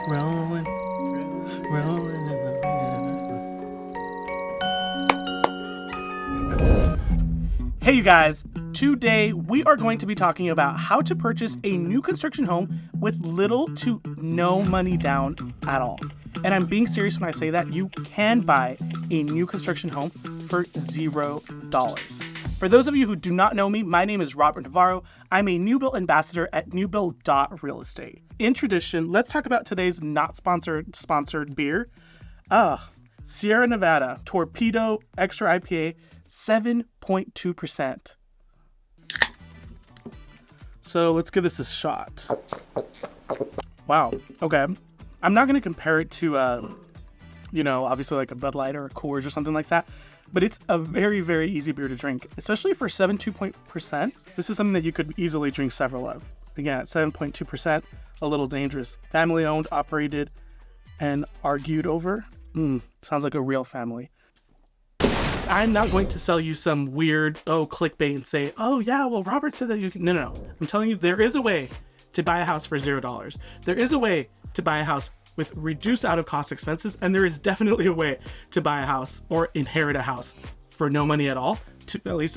Rolling, rolling in the river. Hey you guys, today we are going to be talking about how to purchase a new construction home with little to no money down at all. And I'm being serious when I say that you can buy a new construction home for $0. For those of you who do not know me, my name is Robert Navarro. I'm a new build ambassador at newbuild.real estate. In tradition, let's talk about today's not sponsored beer. Sierra Nevada Torpedo Extra IPA, 7.2%. So let's give this a shot. Wow. Okay. I'm not going to compare it to, obviously like a Bud Light or a Coors or something like that. But it's a very, very easy beer to drink, especially for 7.2%. This is something that you could easily drink several of. Again, at 7.2%, a little dangerous. Family owned, operated, and argued over. Sounds like a real family. I'm not going to sell you some weird, clickbait and say, Robert said that you can. No. I'm telling you, there is a way to buy a house for $0. There is a way to buy a house with reduced out-of-cost expenses, and there is definitely a way to buy a house or inherit a house for no money at all, to at least,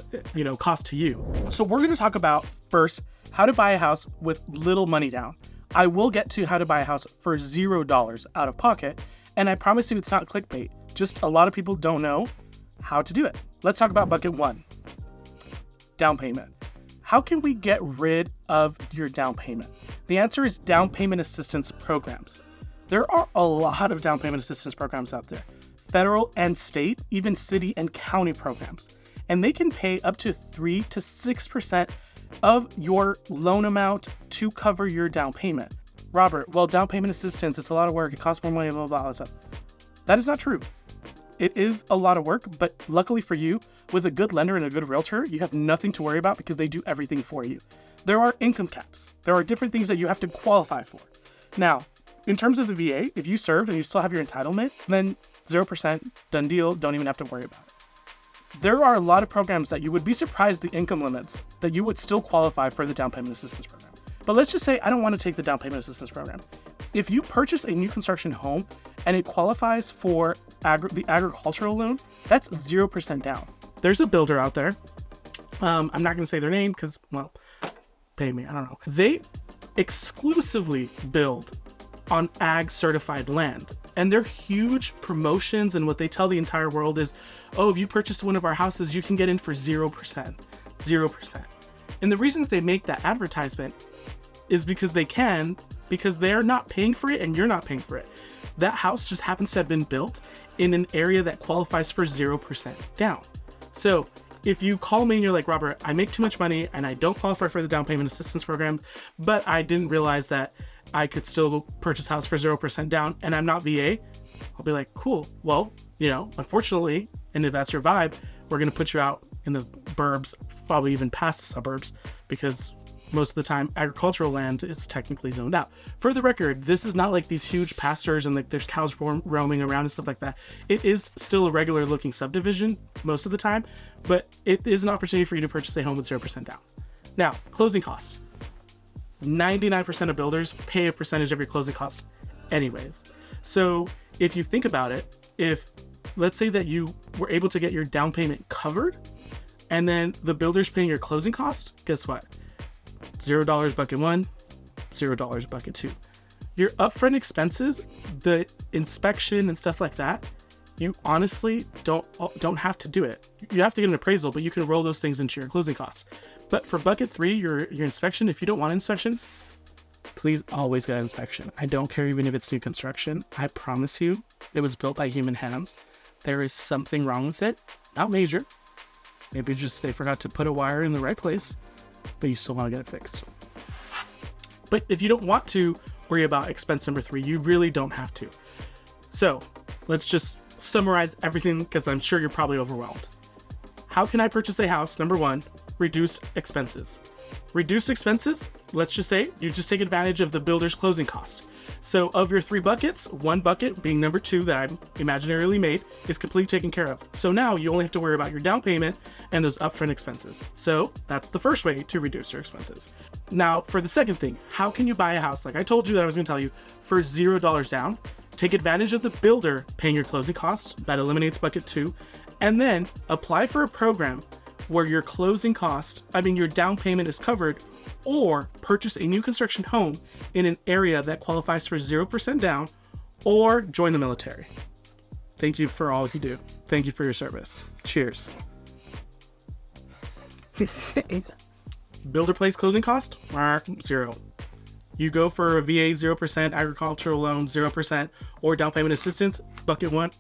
cost to you. So we're going to talk about first how to buy a house with little money down. I will get to how to buy a house for $0 out of pocket, and I promise you it's not clickbait. Just a lot of people don't know how to do it. Let's talk about bucket one, down payment. How can we get rid of your down payment? The answer is down payment assistance programs. There are a lot of down payment assistance programs out there, federal and state, even city and county programs, and they can pay up to 3 to 6% of your loan amount to cover your down payment. Robert, well, down payment assistance, it's a lot of work. It costs more money, blah, blah, blah, stuff. That is not true. It is a lot of work, but luckily for you, with a good lender and a good realtor, you have nothing to worry about because they do everything for you. There are income caps. There are different things that you have to qualify for. Now, in terms of the VA, if you served and you still have your entitlement, then 0%, done deal, don't even have to worry about it. There are a lot of programs that you would be surprised the income limits that you would still qualify for the down payment assistance program. But let's just say I don't want to take the down payment assistance program. If you purchase a new construction home and it qualifies for the agricultural loan, that's 0% down. There's a builder out there. I'm not going to say their name because, pay me, I don't know. They exclusively build on ag certified land, and their huge promotions and what they tell the entire world is, if you purchase one of our houses, you can get in for 0%. And the reason that they make that advertisement is because they're not paying for it and you're not paying for it. That house just happens to have been built in an area that qualifies for 0% down. So if you call me and you're like, Robert, I make too much money and I don't qualify for the down payment assistance program, but I didn't realize that I could still purchase a house for 0% down and I'm not VA, I'll be like, cool. Well, unfortunately, and if that's your vibe, we're going to put you out in the burbs, probably even past the suburbs, because most of the time agricultural land is technically zoned out. For the record, this is not like these huge pastures and like there's cows roaming around and stuff like that. It is still a regular looking subdivision most of the time, but it is an opportunity for you to purchase a home with 0% down. Now, closing costs. 99% of builders pay a percentage of your closing cost anyways. So if you think about it, if let's say that you were able to get your down payment covered and then the builder's paying your closing cost, guess what? $0 bucket one, $0 bucket two. Your upfront expenses, the inspection and stuff like that, you honestly don't have to do it. You have to get an appraisal, but you can roll those things into your closing cost. But for bucket three, your inspection, if you don't want inspection, please always get an inspection. I don't care even if it's new construction. I promise you, it was built by human hands. There is something wrong with it. Not major. Maybe just they forgot to put a wire in the right place, but you still want to get it fixed. But if you don't want to worry about expense number three, you really don't have to. So let's just summarize everything because I'm sure you're probably overwhelmed. How can I purchase a house? Number one, reduce expenses. Reduce expenses? let's just say you just take advantage of the builder's closing cost. So of your 3 buckets, 1 bucket, being number 2 that I've imaginarily made, is completely taken care of. So now you only have to worry about your down payment and those upfront expenses. So that's the first way to reduce your expenses. Now for the second thing, how can you buy a house? Like I told you that I was gonna tell you, for $0 down, take advantage of the builder paying your closing costs. That eliminates bucket 2. And then apply for a program where your your down payment is covered, or purchase a new construction home in an area that qualifies for 0% down, or join the military. Thank you for all you do. Thank you for your service. Cheers. Builder place closing cost? 0. You go for a VA 0%, agricultural loan 0%, or down payment assistance, bucket 1,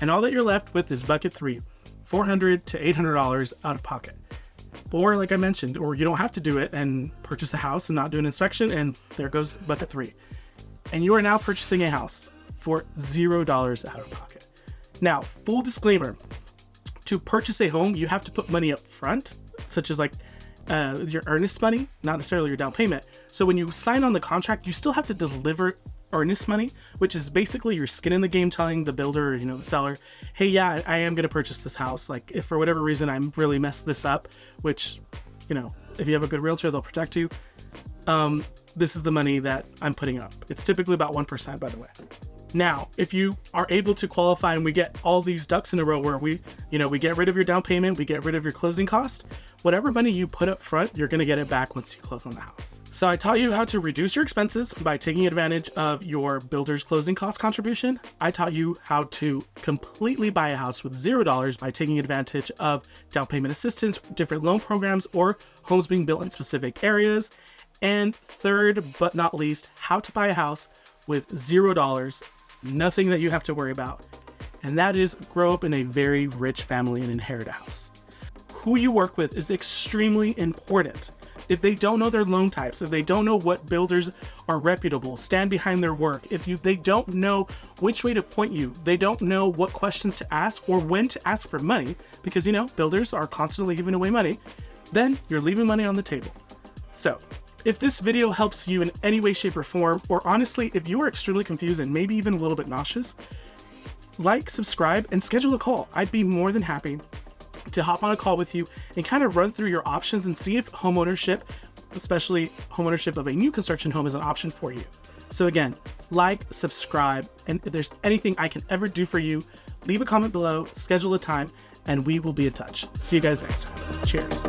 and all that you're left with is bucket 3, $400 to $800 out of pocket. Or like I mentioned, or you don't have to do it and purchase a house and not do an inspection, and there goes bucket 3. And you are now purchasing a house for $0 out of pocket. Now, full disclaimer, to purchase a home, you have to put money up front, such as like your earnest money, not necessarily your down payment. So when you sign on the contract, you still have to deliver earnest money, which is basically your skin in the game, telling the builder, or, the seller, hey, yeah, I am going to purchase this house. Like if for whatever reason I'm really messed this up, which, if you have a good realtor, they'll protect you. This is the money that I'm putting up. It's typically about 1%, by the way. Now, if you are able to qualify and we get all these ducks in a row where we get rid of your down payment, we get rid of your closing cost, whatever money you put up front, you're going to get it back once you close on the house. So I taught you how to reduce your expenses by taking advantage of your builder's closing cost contribution. I taught you how to completely buy a house with $0 by taking advantage of down payment assistance, different loan programs, or homes being built in specific areas. And third but not least, how to buy a house with $0, nothing that you have to worry about. And that is grow up in a very rich family and inherit a house. Who you work with is extremely important. If they don't know their loan types, if they don't know what builders are reputable, stand behind their work, they don't know which way to point you, they don't know what questions to ask or when to ask for money, because builders are constantly giving away money, then you're leaving money on the table. So if this video helps you in any way, shape, or form, or honestly, if you are extremely confused and maybe even a little bit nauseous, like, subscribe, and schedule a call. I'd be more than happy to hop on a call with you and kind of run through your options and see if homeownership, especially homeownership of a new construction home, is an option for you. So again, like, subscribe, and if there's anything I can ever do for you, leave a comment below, schedule a time, and we will be in touch. See you guys next time. Cheers.